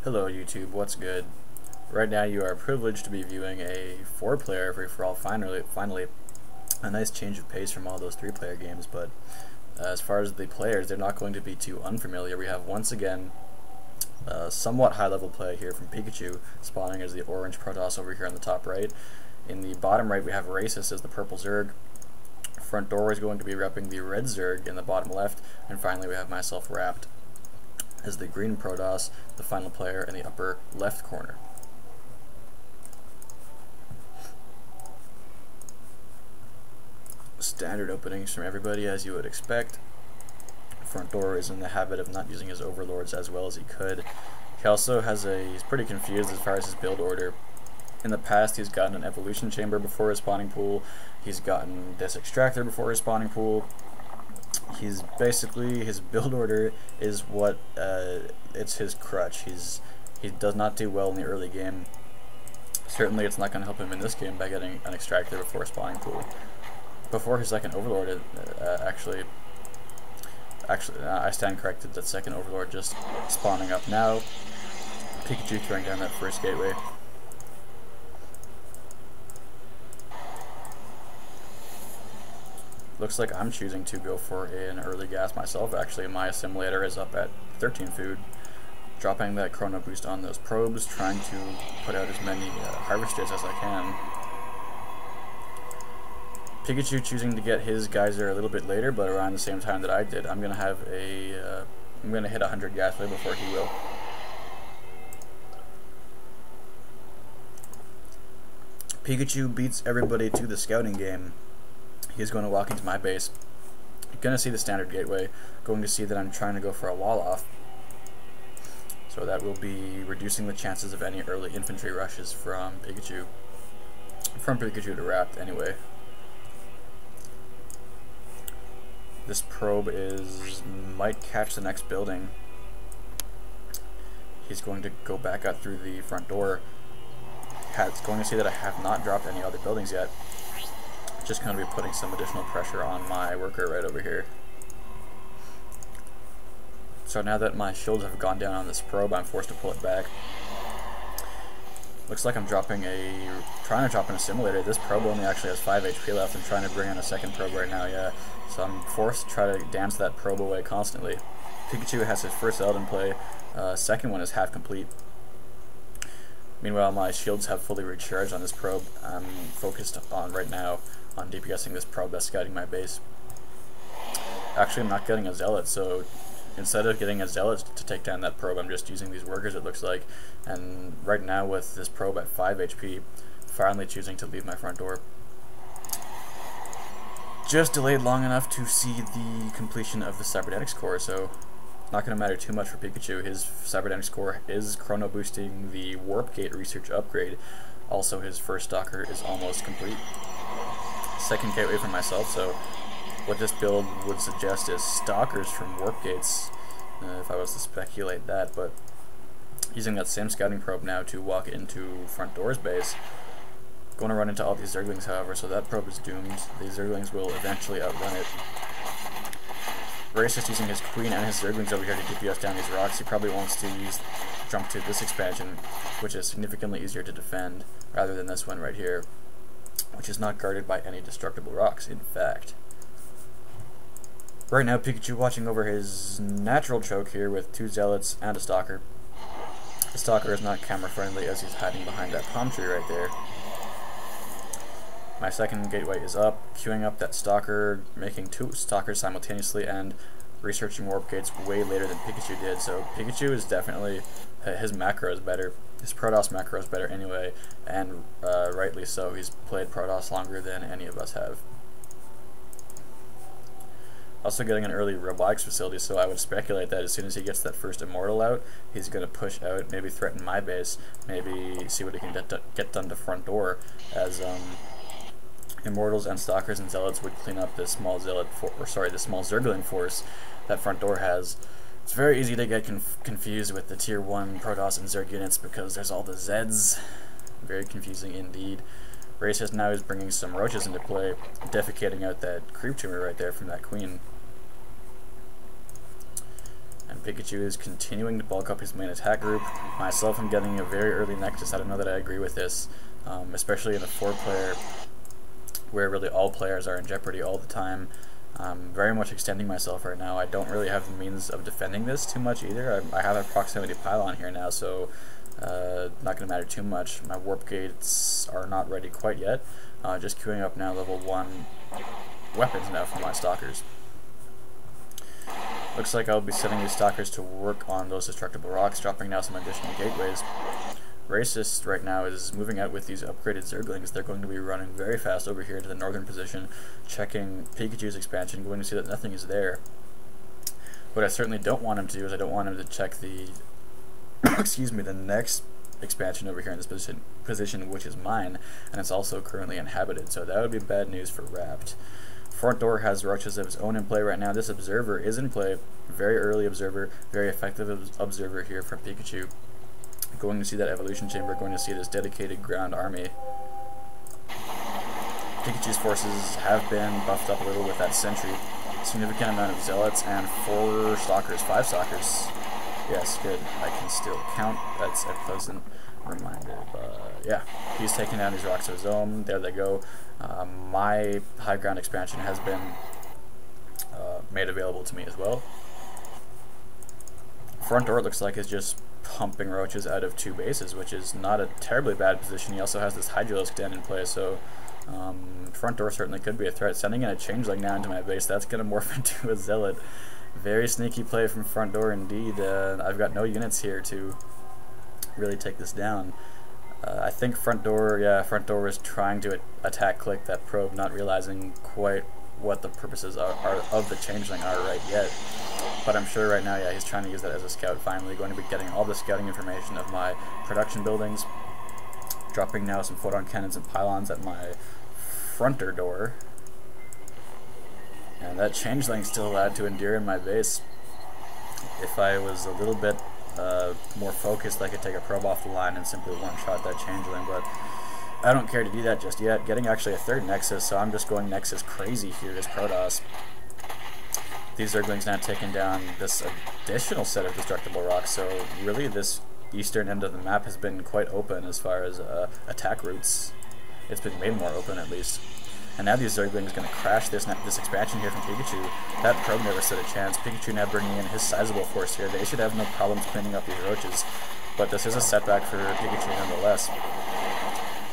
Hello YouTube, what's good? Right now you are privileged to be viewing a 4-player free-for-all, finally a nice change of pace from all those 3-player games, but as far as the players, they're not going to be too unfamiliar. We have once again somewhat high-level play here from Pycckuu, spawning as the orange Protoss over here on the top right. In the bottom right we have Racist as the purple Zerg. Frontdoor is going to be repping the red Zerg in the bottom left, and finally we have myself Rapt as the green Protoss, the final player in the upper left corner. Standard openings from everybody, as you would expect. Frontdoor is in the habit of not using his overlords as well as he could. He also he's pretty confused as far as his build order. In the past, he's gotten an evolution chamber before his spawning pool. He's gotten this extractor before his spawning pool. He's basically, his build order is what it's his crutch. He does not do well in the early game. Certainly it's not going to help him in this game by getting an extractor before a spawning pool. Before his second overlord, actually I stand corrected, that second overlord just spawning up now. Pycckuu throwing down that first gateway. Looks like I'm choosing to go for an early gas myself. Actually, my assimilator is up at 13 food, dropping that chrono boost on those probes, trying to put out as many harvesters as I can. Pycckuu choosing to get his geyser a little bit later, but around the same time that I did. I'm gonna hit 100 gas way before he will. Pycckuu beats everybody to the scouting game. He's going to walk into my base, going to see the standard gateway, going to see that I'm trying to go for a wall off, so that will be reducing the chances of any early infantry rushes from Pycckuu to Rapt anyway. This probe might catch the next building. He's going to go back out through the front door. It's going to see that I have not dropped any other buildings yet. Just going to be putting some additional pressure on my worker right over here. So now that my shields have gone down on this probe, I'm forced to pull it back. Looks like I'm trying to drop an assimilator. This probe only actually has 5 HP left. I'm trying to bring in a second probe right now, yeah. So I'm forced to try to dance that probe away constantly. Pycckuu has his first Eldon play. Second one is half complete. Meanwhile, my shields have fully recharged on this probe. I'm focused on right now on DPSing this probe that's scouting my base. Actually, I'm not getting a zealot, so instead of getting a zealot to take down that probe, I'm just using these workers, it looks like. And right now, with this probe at 5 HP, finally choosing to leave my front door. Just delayed long enough to see the completion of the cybernetics core, so not going to matter too much for Pycckuu. His cybernetics core is chrono boosting the warp gate research upgrade. Also, his first stalker is almost complete. Second gateway for myself, so what this build would suggest is stalkers from warp gates, if I was to speculate that, but using that same scouting probe now to walk into Frontdoor's base. Going to run into all these Zerglings, however, so that probe is doomed. These Zerglings will eventually outrun it. Racist using his queen and his Zerglings over here to DPS down these rocks. He probably wants to jump to this expansion, which is significantly easier to defend, rather than this one right here, which is not guarded by any destructible rocks, in fact. Right now, Pycckuu watching over his natural choke here with 2 zealots and a stalker. The stalker is not camera friendly as he's hiding behind that palm tree right there. My second gateway is up, queuing up that stalker, making 2 stalkers simultaneously, and researching warp gates way later than Pycckuu did. So Pycckuu is definitely, his macro is better. His Protoss macro is better anyway, and rightly so. He's played Protoss longer than any of us have. Also getting an early robotics facility, so I would speculate that as soon as he gets that first immortal out, he's going to push out, maybe threaten my base, maybe see what he can get done to front door, as immortals and stalkers and zealots would clean up this small the small Zergling force that front door has. It's very easy to get confused with the tier 1 Protoss and Zerg units because there's all the Zeds. Very confusing indeed. Racist now is bringing some roaches into play, defecating out that creep tumor right there from that queen. And Pycckuu is continuing to bulk up his main attack group. Myself, I'm getting a very early Nexus. I don't know that I agree with this, especially in a 4-player where really all players are in jeopardy all the time. I'm very much extending myself right now. I don't really have the means of defending this too much either. I have a proximity pylon here now, so not going to matter too much. My warp gates are not ready quite yet. Just queuing up now level 1 weapons now for my stalkers. Looks like I'll be sending these stalkers to work on those destructible rocks, dropping now some additional gateways. Racist right now is moving out with these upgraded Zerglings. They're going to be running very fast over here to the northern position, checking Pycckуу's expansion, going to see that nothing is there. What I certainly don't want him to do is I don't want him to check the excuse me, the next expansion over here in this position, which is mine, and it's also currently inhabited, so that would be bad news for Rapt. Frontdoor has roaches of his own in play right now. This observer is in play, very early observer, very effective observer here from Pycckuu. Going to see that evolution chamber, going to see this dedicated ground army. Pycckуу's forces have been buffed up a little with that sentry. Significant amount of zealots and 4 stalkers, 5 stalkers. Yes, good. I can still count. That's a pleasant reminder. But yeah, he's taking down these rocks of his own. There they go. My high ground expansion has been made available to me as well. Frontdoor looks like is just pumping roaches out of 2 bases, which is not a terribly bad position. He also has this Hydralisk Den in play, so Frontdoor certainly could be a threat. Sending in a changeling now into my base, that's going to morph into a zealot. Very sneaky play from Frontdoor indeed. I've got no units here to really take this down. I think Frontdoor is trying to attack click that probe, not realizing quite what the purposes are of the changeling are right yet. But I'm sure right now, yeah, he's trying to use that as a scout. Finally, going to be getting all the scouting information of my production buildings. Dropping now some photon cannons and pylons at my fronter door. And that changeling still allowed to endure in my base. If I was a little bit more focused, I could take a probe off the line and simply one-shot that changeling, but I don't care to do that just yet. Getting actually a 3rd Nexus, so I'm just going Nexus crazy here as Protoss. These Zerglings now taking down this additional set of destructible rocks, so really this eastern end of the map has been quite open as far as attack routes. It's been made more open at least. And now these Zerglings going to crash this expansion here from Pycckuu. That probe never stood a chance. Pycckuu now bringing in his sizable force here. They should have no problems cleaning up these roaches, but this is a setback for Pycckuu nonetheless.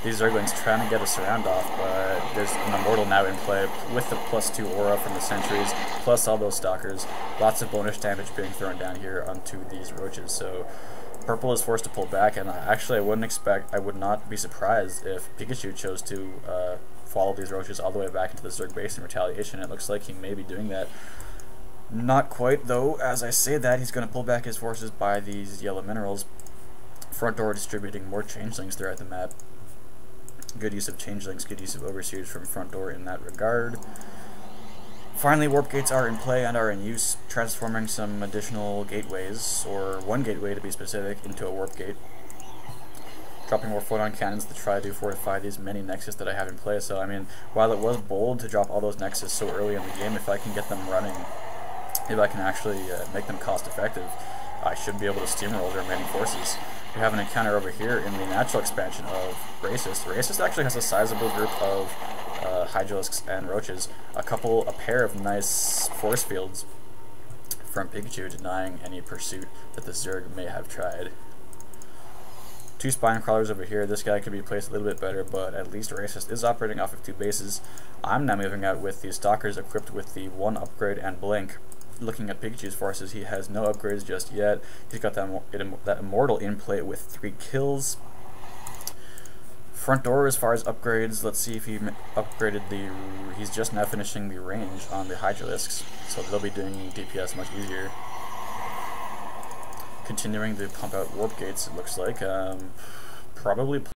These Zerglings trying to get a surround off, but there's an Immortal now in play with the +2 aura from the sentries, plus all those stalkers. Lots of bonus damage being thrown down here onto these roaches, so Purple is forced to pull back, and actually I would not be surprised if Pycckuu chose to follow these roaches all the way back into the Zerg base in retaliation. It looks like he may be doing that. Not quite, though. As I say that, he's going to pull back his forces by these yellow minerals. Frontdoor distributing more changelings throughout the map. Good use of changelings, good use of overseers from Frontdoor in that regard. Finally, warp gates are in play and are in use, transforming some additional gateways, or 1 gateway to be specific, into a warp gate. Dropping more photon cannons to try to fortify these many Nexus that I have in play. So, I mean, while it was bold to drop all those Nexus so early in the game, if I can get them running, if I can actually make them cost effective, I should be able to steamroll their remaining forces. We have an encounter over here in the natural expansion of Racist. Racist actually has a sizable group of Hydralisks and Roaches, a pair of nice force fields from Pycckuu, denying any pursuit that the Zerg may have tried. 2 spine crawlers over here. This guy could be placed a little bit better, but at least Racist is operating off of 2 bases. I'm now moving out with these stalkers equipped with the 1 upgrade and blink. Looking at Pycckуу's forces, he has no upgrades just yet. He's got that Immortal in play with 3 kills. Frontdoor, as far as upgrades, let's see if he upgraded he's just now finishing the range on the Hydralisks, so they'll be doing DPS much easier. Continuing to pump out warp gates, it looks like. Probably